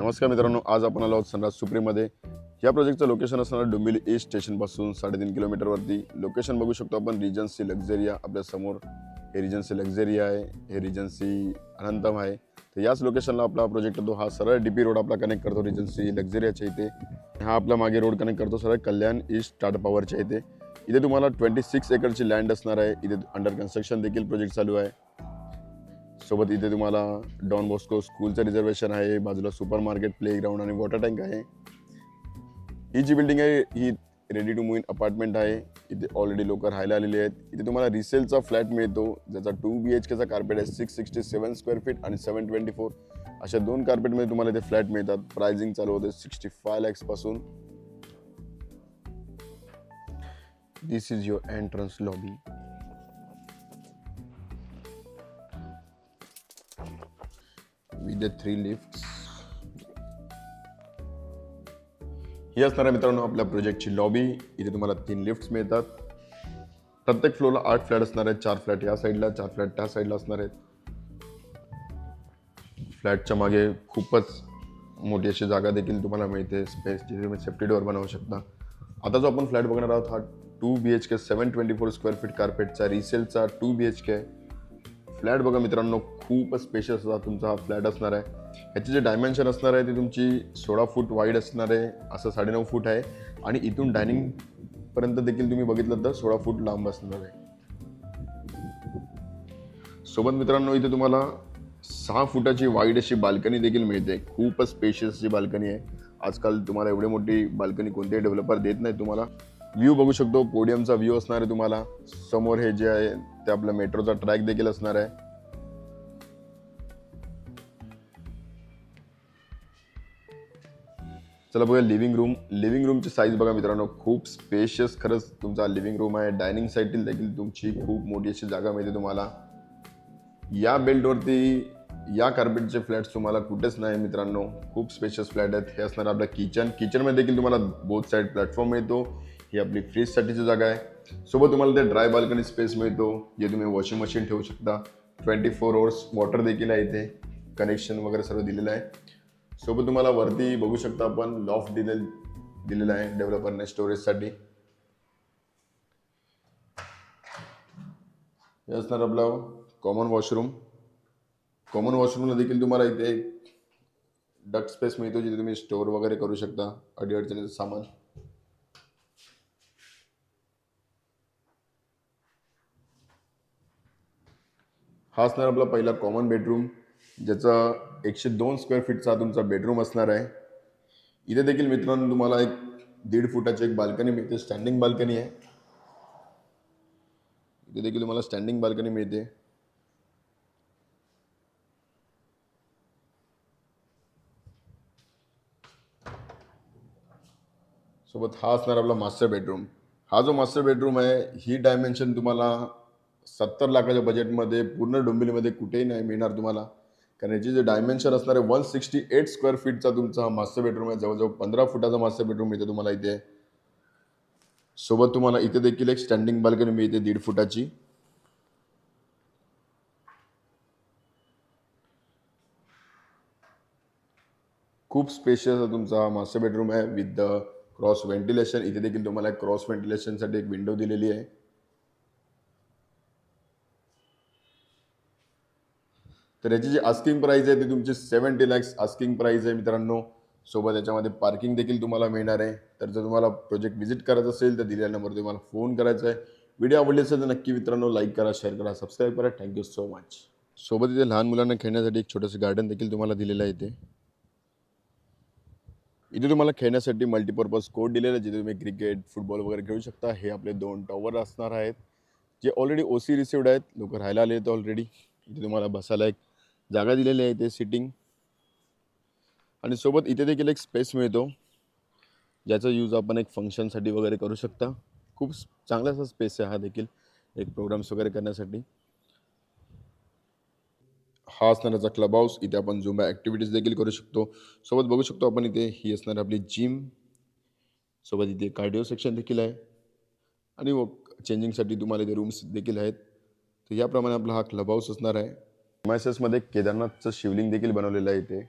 नमस्कार मित्रांनो, आज आपण आलो आहोत सनराज सुप्रीममध्ये. या प्रोजेक्टचं लोकेशन असणार डोंबिवली ईस्ट स्टेशनपासून 3.5 किलोमीटरवरती. लोकेशन बघू शकतो आपण, रिजन्सी लक्झरिया आपल्या समोर. हे रिजन्सी लक्झरिया आहे, हे रिजन्सी अनंतम आहे. तर याच लोकेशनला आपला प्रोजेक्ट होतो. हा सरळ डीपी रोड आपला कनेक्ट करतो रिजन्सी लक्झरियाच्या इथे. हा आपला मागे रोड कनेक्ट करतो सरळ कल्याण ईस्ट टाटा पॉवरच्या इथे. इथे तुम्हाला 26 एकरची लँड असणार आहे. इथे अंडर कन्स्ट्रक्शन देखील प्रोजेक्ट चालू आहे. सोबत इथे तुम्हाला डॉन बॉस्को स्कूलचं रिझर्वेशन आहे, बाजूला सुपर मार्केट, प्लेग्राऊंड आणि वॉटर टँक आहे. ही जी बिल्डिंग आहे ही ready to move in apartment आहे. इथे ऑलरेडी लोक राहायला आलेले आहेत. इथे तुम्हाला रिसेलचा फ्लॅट मिळतो, ज्याचा 2 BHKचा कार्पेट आहे. 667 स्क्वेअर फीट आणि 724 अशा 2 कार्पेटमध्ये तुम्हाला इथे फ्लॅट मिळतात. प्राइसिंग चालू होते 65 lakhs पासून. This is your entrance lobby. With the 3 lifts. ही असणार आहे मित्रांनो आपल्या प्रोजेक्टची लॉबी. इथे तुम्हाला 3 लिफ्ट्स मिळतात. प्रत्येक फ्लोअरला 8 फ्लॅट असणार आहेत. 4 फ्लॅट या साईडला, 4 फ्लॅट त्या साईडला असणार आहेत. फ्लॅटच्या मागे खूपच मोठी अशी जागा देखील तुम्हाला मिळते, स्पेस, जिथे तुम्ही सेफ्टी डोअर बनवू शकता. आता जो आपण फ्लॅट बघणार आहोत हा 2 BHK 724 स्क्वेअर फीट कार्पेटचा रिसेलचा 2 BHK फ्लॅट. बघा मित्रांनो, खूपच स्पेशियस असा तुमचा हा फ्लॅट असणार आहे. ह्याचे जे डायमेन्शन असणार आहे ते तुमची 16 फूट वाईड असणार आहे, असं 9.5 फूट आहे. आणि इथून डायनिंग पर्यंत देखील तुम्ही बघितलं तर 16 फूट लांब असणार आहे. सोबत मित्रांनो इथे तुम्हाला 6 फुटाची वाईड अशी बाल्कनी देखील मिळते. खूपच स्पेशियस अशी बाल्कनी आहे. आजकाल तुम्हाला एवढी मोठी बाल्कनी कोणतेही डेव्हलपर देत नाही. तुम्हाला व्ह्यू बघू शकतो, पोडियमचा व्ह्यू असणार आहे तुम्हाला. समोर हे जे आहे ते आपला मेट्रोचा ट्रॅक देखील असणार आहे. चला बघा लिव्हिंग रूम. लिव्हिंग रूमची साईज बघा मित्रांनो, खूप स्पेशियस खरंच तुमचा लिव्हिंग रूम आहे. डायनिंग साईडला देखील तुमची खूप मोठी अशी जागा मिळते तुम्हाला. या बेल्टवरती या कार्पेटचे फ्लॅट्स तुम्हाला कुठेच नाही मित्रांनो. खूप स्पेशियस फ्लॅट आहेत. हे असणार आपलं किचन. किचनमध्ये देखील तुम्हाला बोथ साईड प्लॅटफॉर्म मिळतो. ही आपली फ्रीजसाठीची जागा आहे. सोबत तुम्हाला ते ड्राय बाल्कनी स्पेस मिळतो, जे तुम्ही वॉशिंग मशीन ठेवू शकता. 24 hours वॉटर देखील आहे इथे. कनेक्शन वगैरे सर्व दिलेलं आहे. सोबत तुम्हाला वरती बघू शकता आपण लॉफ्ट दिलेला आहे डेव्हलपरने स्टोरेजसाठी. हे असणार आपलं कॉमन वॉशरूम. कॉमन वॉशरूमला देखील तुम्हाला इथे डक्ट स्पेस मिळतो, जिथे तुम्ही स्टोअर वगैरे करू शकता अडीअडचणीचं सामान. हा असणार आपला पहिला कॉमन बेडरूम, ज्याचा 102 स्क्वेअर फीटचा तुमचा बेडरूम असणार आहे. इथे देखील मित्रांनो तुम्हाला एक 1.5 फुटाची एक बाल्कनी मिळते. स्टँडिंग बाल्कनी आहे. इथे देखील तुम्हाला स्टँडिंग बाल्कनी मिळते. सोबत हा असणार आपला मास्टर बेडरूम. हा जो मास्टर बेडरूम आहे ही डायमेन्शन तुम्हाला 70 लाखाच्या बजेटमध्ये पूर्ण डोंबिवलीमध्ये कुठेही नाही मिळणार तुम्हाला. कारण याची जे डायमेन्शन असणार आहे 168 स्क्वेअर फीटचा तुमचा हा मास्टर बेडरूम आहे. जवळजवळ 15 फुटाचा मास्टर बेडरूम मिळते तुम्हाला इथे. सोबत तुम्हाला इथे देखील एक स्टँडिंग बाल्कनी मिळते 1.5 फुटाची. खूप स्पेशियस तुमचा मास्टर बेडरूम आहे विथ द क्रॉस व्हेंटिलेशन. इथे देखील तुम्हाला क्रॉस व्हेंटिलेशनसाठी एक विंडो दिलेली आहे. तर याची जी आस्किंग प्राइस आहे ती तुमची 70 lakhs आस्किंग प्राइस आहे मित्रांनो. सोबत याच्यामध्ये पार्किंग देखील तुम्हाला मिळणार आहे. तर जर तुम्हाला प्रोजेक्ट व्हिजिट करायचं असेल तर दिलेल्या नंबरवर तुम्हाला फोन करायचा आहे. व्हिडिओ आवडले असेल तर नक्की मित्रांनो लाईक करा, शेअर करा, सबस्क्राईब करा. Thank you so much. सोबत इथे लहान मुलांना खेळण्यासाठी एक छोटंसं गार्डन देखील तुम्हाला दिलेलं आहे. इथे तुम्हाला खेळण्यासाठी मल्टीपर्पज कोर्ट दिलेलं आहे, जिथे तुम्ही क्रिकेट, फुटबॉल वगैरे खेळू शकता. हे आपले 2 टॉवर असणार आहेत, जे ऑलरेडी OC रिसिव्ड आहेत. लोक राहायला आले आहेत ऑलरेडी. इथे तुम्हाला बसायला एक जागा दिलेली आहे, इथे सिटिंग. आणि सोबत इथे देखील एक स्पेस मिळतो, ज्याचा यूज आपण एक फंक्शनसाठी वगैरे करू शकता. खूप चांगला असा स्पेस आहे हा देखील, एक प्रोग्राम्स वगैरे करण्यासाठी. हा असणार याचा क्लब हाऊस. इथे आपण झुंबा ॲक्टिव्हिटीज देखील करू शकतो. सोबत बघू शकतो आपण इथे ही असणार आपली जिम. सोबत इथे कार्डिओ सेक्शन देखील आहे. आणि चेंजिंगसाठी तुम्हाला इथे रूम्स देखील आहेत. तर याप्रमाणे आपला हा क्लब हाऊस असणार आहे. MISS मध्ये केदारनाथचं शिवलिंग देखील बनवलेलं आहे इथे.